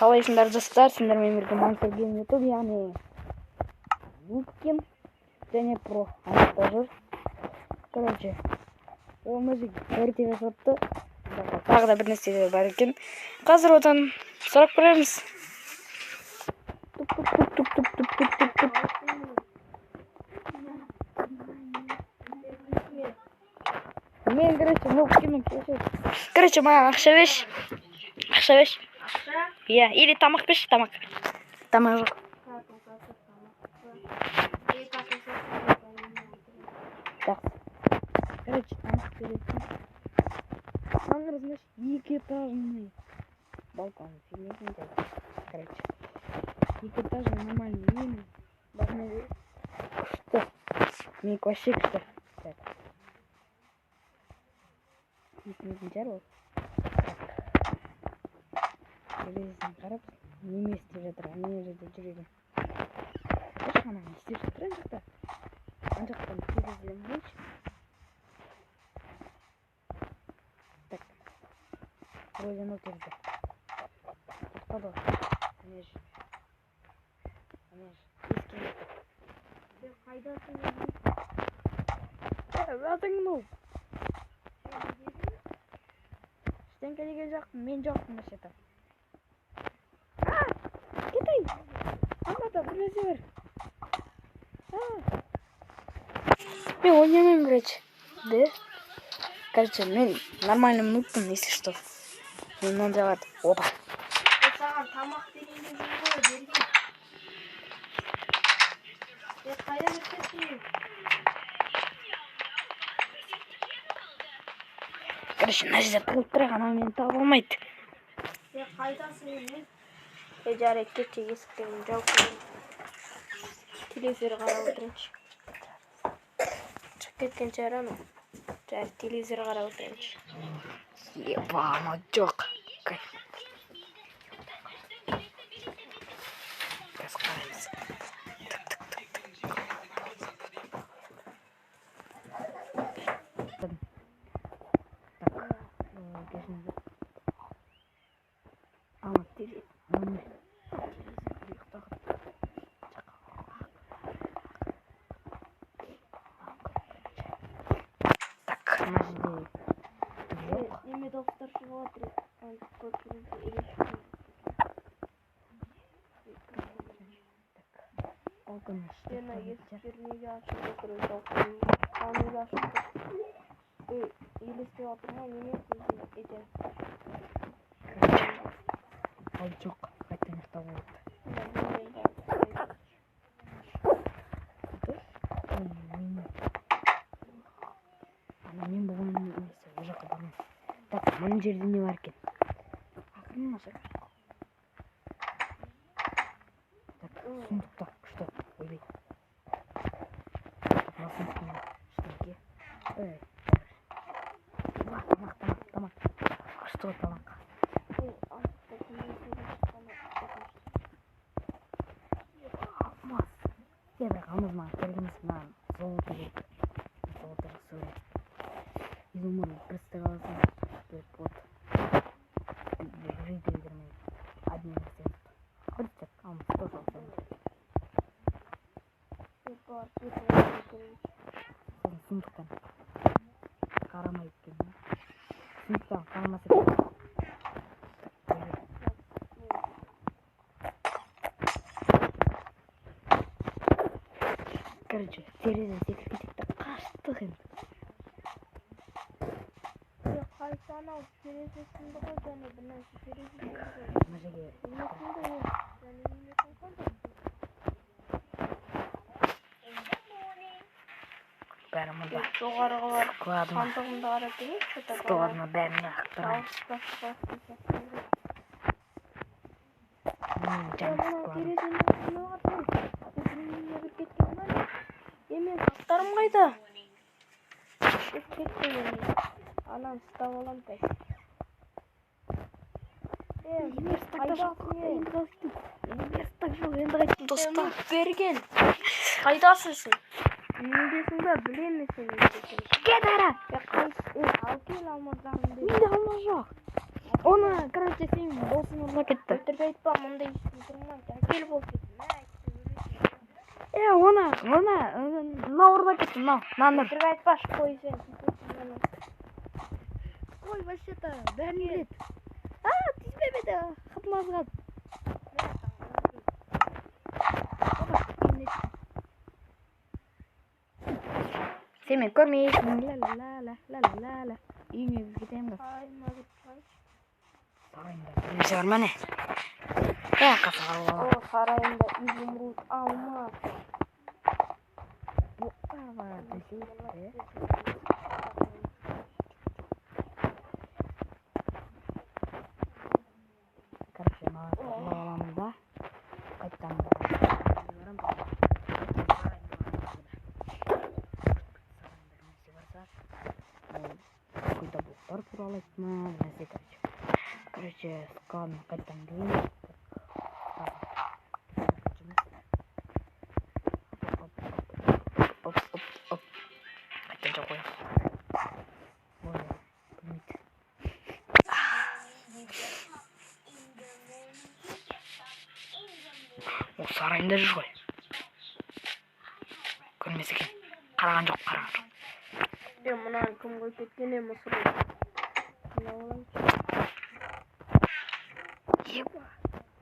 Қалайсыңдар достар, сендермен бірге Мансурген YouTube, яғни Лукин және Про анықта жүр. Короче, ол музык өрте жасапты. Тағы да бір нәрселер бар екен. Қазір одан сұрақ көреміз. Мен, короче, маған ақша беш. Ақша беш. Я, или тамақ беш, тамақ. Тамақ жоқ. Короче, тамақ беретін. Аңғыр, значит, 2 этажный балкон. Короче, 2 этажный нормальный ем. Должно быть. Что? Мне вообще что? Так. Дерево. Телевизордан қарап, неме істеп жатыр, мына жерде жүрегім. Қош ана не істеп жатыр ана жақта? Ана жақтан терезеден қойшы. Так. Вроде анау терезе. Тоқтады. Ана жер. Ескен. Сен қайдасың? Атың ну. Ештеңкеге жоқпын, мен жоқпын осы жерде. Кетейін. Аңғата бір нәрсе бар. Мен ойнамаймын, короче. Да? Короче, мен нормально нубпын, если что. Мен мынандай бар. Опа. Саған тамақ дегенде ғой, берген. Қайда кетесің? Короче, мына жерде тұрып тұрақ, анау мені таба алмайды. Қайдасың мен? Жарайды, кетші есіктен жауып қойын. Телевизор қарап отырайыншы. Шығып кеткен шығар анау. Жарайды, телевизор қарап отырайыншы. Еба, анау жоқ. Biraz қараймыз. Неме доктор шығып отыр. Сені есіктер неге ашып отыр, доктор? Ал неге ашып отыр? Елестеп отыр ма, неме ете? Ал жоқ, қайтан ұйықтап алды. Мен бұған несі, ол жаққа бармын. Так, мұның жерде не бар екен? Ақырын машақ. Так, сундықта, что? Ойбай. Мына сундықтың ішіндегі. Тамақ. Что тамақ? Алмаз. Бірақ алмаз маған келгеніміз маған золото керек. Золото жақсы көреді. Изумруд просто қаласың. Вот. Жиды бермейді. Одни нәрсені. Хоть так, алмаз тоже алсам. Сундықтан. Қарамай өткен. Сундықтан қарамаса керек. Короче, терезеден секіріп кетеді. Қаштық енді. Қайсы анау терезесінде ғой, және бір нәрсе терезесінде ғой. Мына жерге. Несінде ол? Және несін қандай? Бәрі мұнда. Жоғарыға барып, Складно. қандығымды қарап берейін. Складно, бәріне ақтырайын. Мына терезені қына қатырайын. Біріне бір кеткен бар. Мен заттарым қайда? Кеткен мен. Анам ұстап алам тәй. Қайдасың ең? Университет жоқ, енді қайттым достар. Берген. Қайдасың сен? Мендесің ба? Білемін сен мендесің. Кет ара! Ал кел алмазағыңды. Менде алмаз жоқ. Оны, короче, сенің досың ұрлап кетті. Өтірік айтпа, мұндай ешкім тұрмайды. Әкел болып кетті. Мә, айтты, Мына ұрлап кетті, мынаны. өтірік айтпа, қой сен. Ой, вообще-то, бәрін білет. Тиіспемеді, қытым азғат. Сен мен көрмейсің, ла-ла-ла-ла-ла-ла-ла. Үйіңе кетемін қыз. Ай, мағыт, Сарайында бірнеше бар мәне. Қасыға О, сарайында изумруд, алмаз. Короче, аламыз да. Қайттан какой-то блоктар туралы айтма, нәрсе, короче, скан қайттан дейін. Қайттан жоқ қоям. Ол сарайында жүр ғой. Көрмесе екен. Қараған жоқ. Мұнан кім қойып кеткен мұсыр.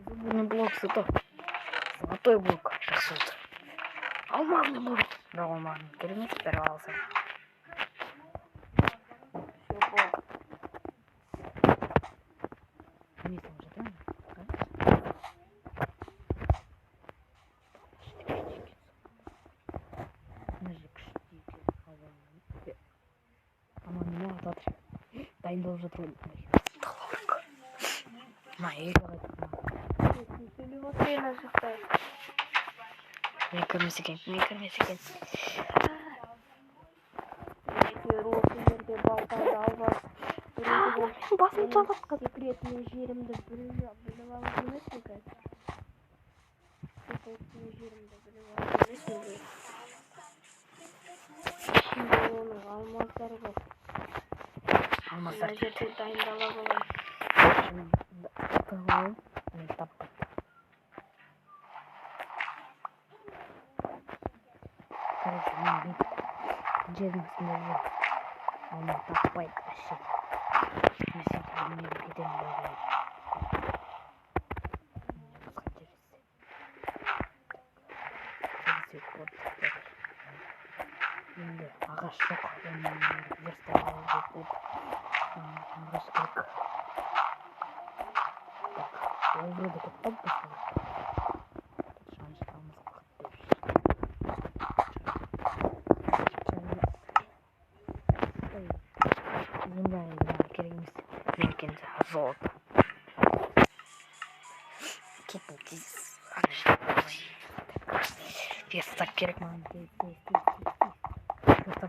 Зубный блок зато. Золотой блок. Жақсы болды. Алмазный блок. Бірақ алмазный керемет бәрі алсам. Дайындалып жатыр ғой. Не көрмесе екен. Басым çalып қыз. Секретный жерімді біліп алып емес пе қазір? Секретный жерімді біліп алып емес пе? Şimdi оның алмаздары бар. Алмаздар жерде дайындала болайын. Короче, мен жердің үстінде жүр. Алмаз таппайды вообще. Мен кетемін бәрі. Енді ағаш жоқ. Ағаш керек. Ол вроде кетіп қалды басқа. Керек емес. Менікен золото. Кетім тез. Верстак керек маған. Верстак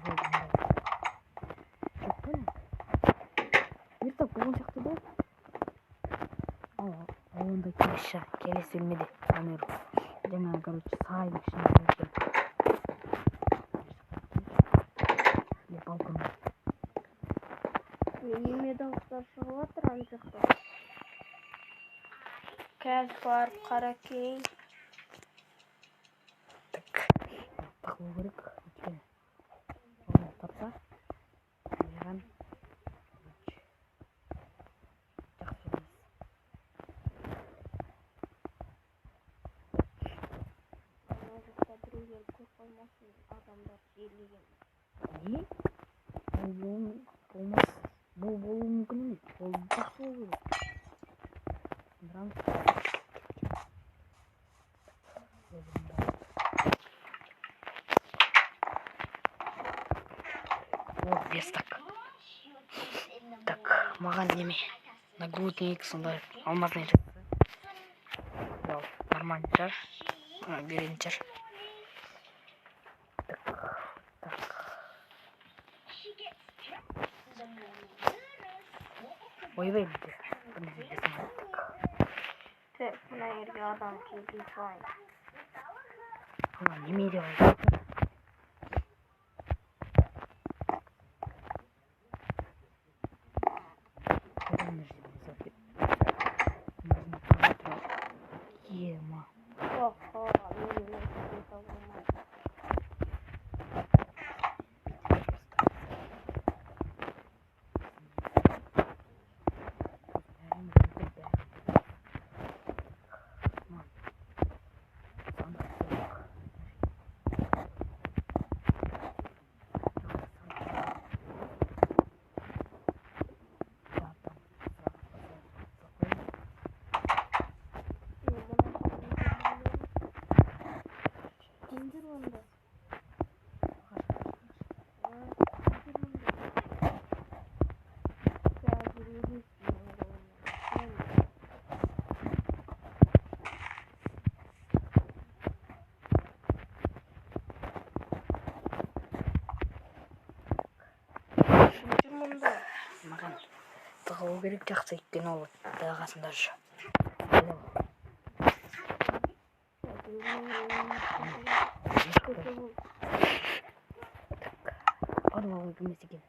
болды. Верстак болған сияқты болды. Онда келесі бөлмеде. Жаңа, короче, сайдың ішінде. Балкон. Неме дауыстар шығып жатыр ана жақта. Қазір барып қара кейін. Тақылу керек. Оны тапса. Жаған. Жақсы емес. Ана жақта біреулер көп қоймасын, адамдар жерлеген. Не? Болмас. Бұл болуы мүмкін емес. Ол жақсы болу керек. Верстак. Так, маған неме. Нагрудник сондай алмазный жатса. Нормально жар. Берейін жар. Так. Ойбай бізде. Так, мына жерге адам келген сайын. Неме деп айтады? болу керек, жақсы өйткені ол құдай қасында жүр. Арбаға кірмесе екен.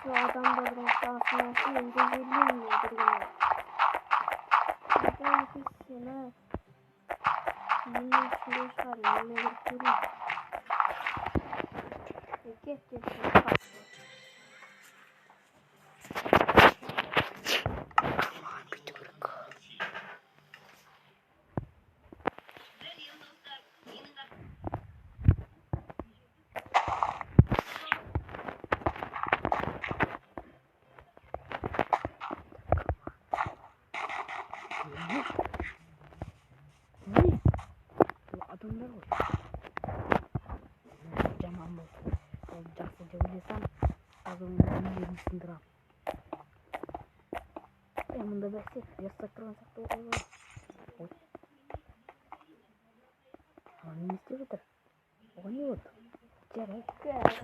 Adamların sahasına önce gelin mi? Sana yine şuraya çıkar, yine götürün. Geç. Adamlar var. Жаман болды. Ол жақсы деп ойласам, азуын жерін сындырам. Мұнда бәсе, ястап тұрған сияқты болған. Ой. Аны не істеп жатыр? Оған не болды? Жарайды.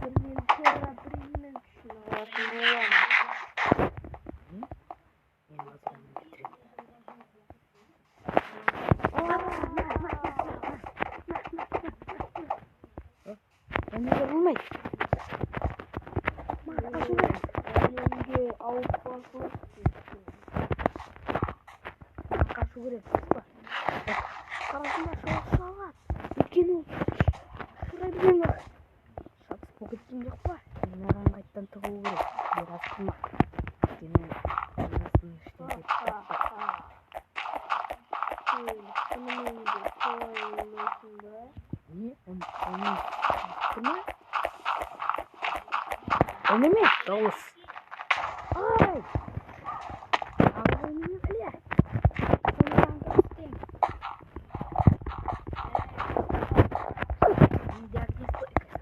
Бірмен көрабірмен күшін алатын боламын. Мен базарымын бітірем. Önüne vurmayın. Önünde avuç basılıp Karşı vuruyor. Karşıma şov var. Ülkenin. Şuraya bir yerim var. Şatı poketim yok var. Naran kayıttan tığı vuruyor. Biraz kırmak. Yine anasını işte. Niye? Onu kırma. Önüme. Davuz. Ay. Abi önüme bile. Sonradan göstereyim.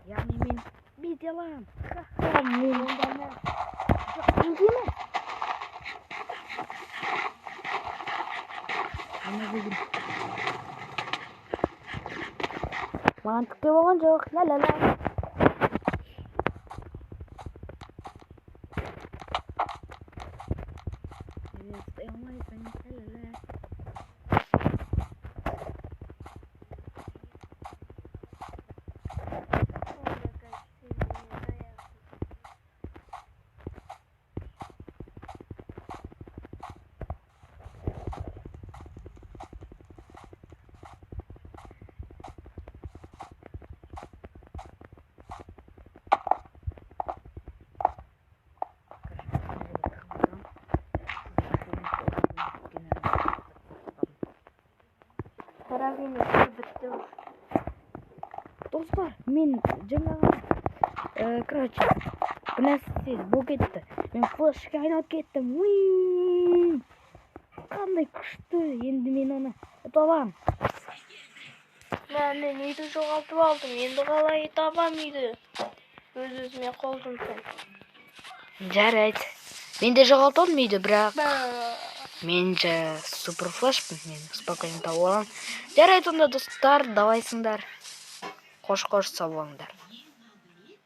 Yani ben bir yalan. Ben ondan ne? Değil mi? Ana bugün. Mantıklı olan yok. La la la. Dostlar, men жаңағы короче, нәрсе болып кетті. Мен флешке айналып кеттім. Қандай күшті. Енді мен оны табам. Мен үйді жоғалтып алдым. Енді қалай табам үйді? Өз-өзіме қол жұмсаймын. Жарайды. Мен де жоғалтып алдым үйді, бірақ мен же супер флешпін. Мен спокойно тауып аламын. Жарайды онда достар, давайсыңдар. Қош сау болыңдар.